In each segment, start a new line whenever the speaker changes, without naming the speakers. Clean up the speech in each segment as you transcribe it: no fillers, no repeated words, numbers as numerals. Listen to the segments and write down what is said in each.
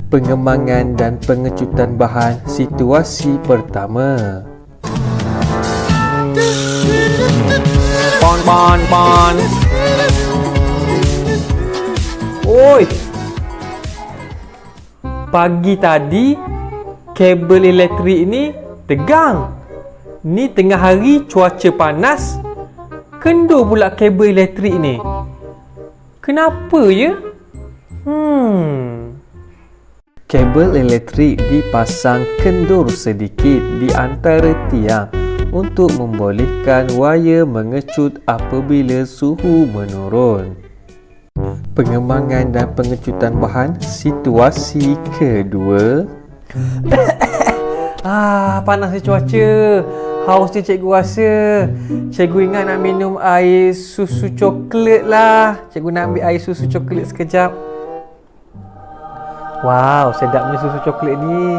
Pengembangan dan pengecutan bahan situasi pertama. Pon. Oi. Pagi tadi kabel elektrik ni tegang. Ni tengah hari cuaca panas, kendur pula kabel elektrik ni. Kenapa ya? Kabel elektrik dipasang kendur sedikit di antara tiang untuk membolehkan wayar mengecut apabila suhu menurun. Pengembangan dan pengecutan bahan situasi kedua. Panasnya cuaca. Hausnya cikgu rasa. Cikgu ingat nak minum air susu coklat lah. Cikgu nak ambil air susu coklat sekejap. Wow, sedapnya susu coklat ni.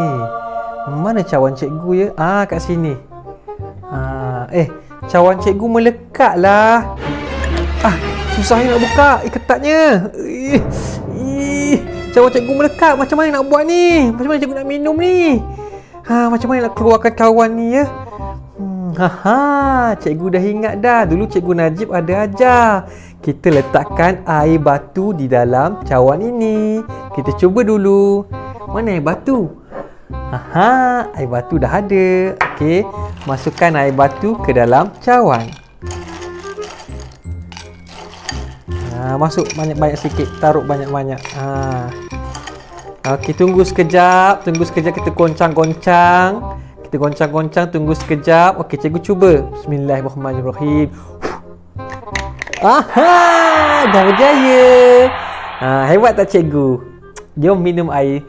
Mana cawan cikgu ya? Kat sini. Cawan cikgu melekat lah. Susahnya nak buka. Ketatnya. Cawan cikgu melekat. Macam mana nak buat ni? Macam mana cikgu nak minum ni? Macam mana nak keluarkan cawan ni ya? Cikgu dah ingat dah. Dulu Cikgu Najib ada ajar. Kita letakkan air batu di dalam cawan ini. Kita cuba dulu. Mana air batu? Air batu dah ada. Okey, masukkan air batu ke dalam cawan. Masuk banyak-banyak sikit. Taruh banyak-banyak. Okey, tunggu sekejap. Kita goncang-goncang. Tunggu sekejap. Okey, cikgu cuba. Bismillahirrahmanirrahim. Dah berjaya. Hebat tak cikgu? Jom minum air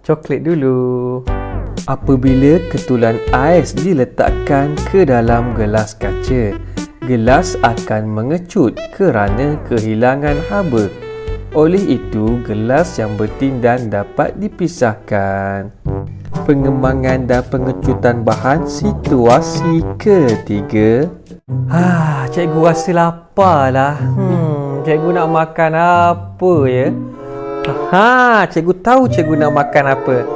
coklat dulu. Apabila ketulan ais diletakkan ke dalam gelas kaca, gelas akan mengecut kerana kehilangan haba. Oleh itu, gelas yang bertindan dapat dipisahkan. Pengembangan dan pengecutan bahan situasi ketiga. Cikgu rasa lapar lah. Cikgu nak makan apa ya? Cikgu tahu cikgu nak makan apa.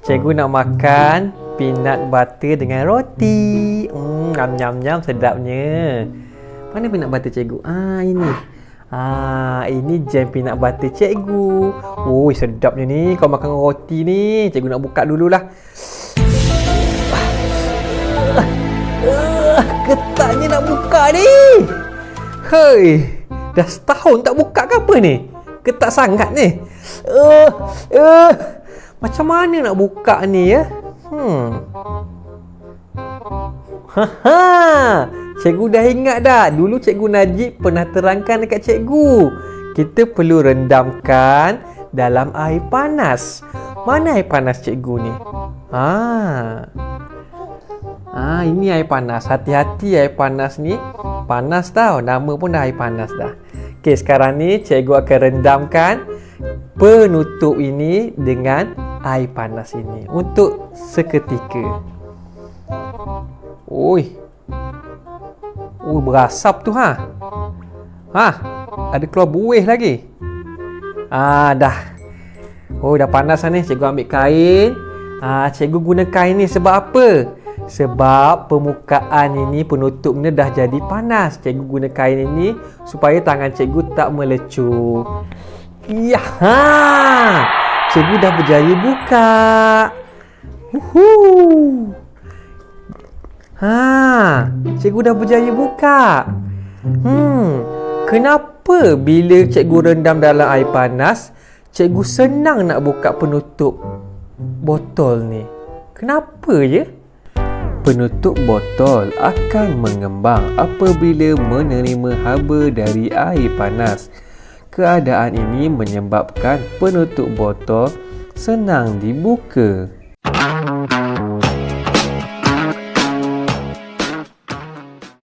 Cikgu nak makan peanut butter dengan roti. Nyam sedapnya. Mana peanut butter cikgu? Ini. Ini jam peanut butter cikgu. Sedapnya ni. Kau makan roti ni. Cikgu nak buka dululah. Ketatnya nak buka ni. Dah setahun tak buka ke apa ni? Ketat sangat ni. Macam mana nak buka ni ya? Cikgu dah ingat dah. Dulu Cikgu Najib pernah terangkan dekat cikgu. Kita perlu rendamkan dalam air panas. Mana air panas cikgu ni? Ini air panas. Hati-hati air panas ni. Panas tau. Nama pun dah air panas dah. Okey, sekarang ni cikgu akan rendamkan penutup ini dengan air panas ini untuk seketika. Berasap tu ada keluar buih lagi. Dah. Dah panas ni. Cikgu ambil kain. Cikgu guna kain ni sebab apa? Sebab permukaan ini, penutupnya dah jadi panas. Cikgu guna kain ini supaya tangan cikgu tak melecup. Cikgu dah berjaya buka. Cikgu dah berjaya buka. Kenapa bila cikgu rendam dalam air panas, cikgu senang nak buka penutup botol ni? Kenapa ya? Penutup botol akan mengembang apabila menerima haba dari air panas. Keadaan ini menyebabkan penutup botol senang dibuka.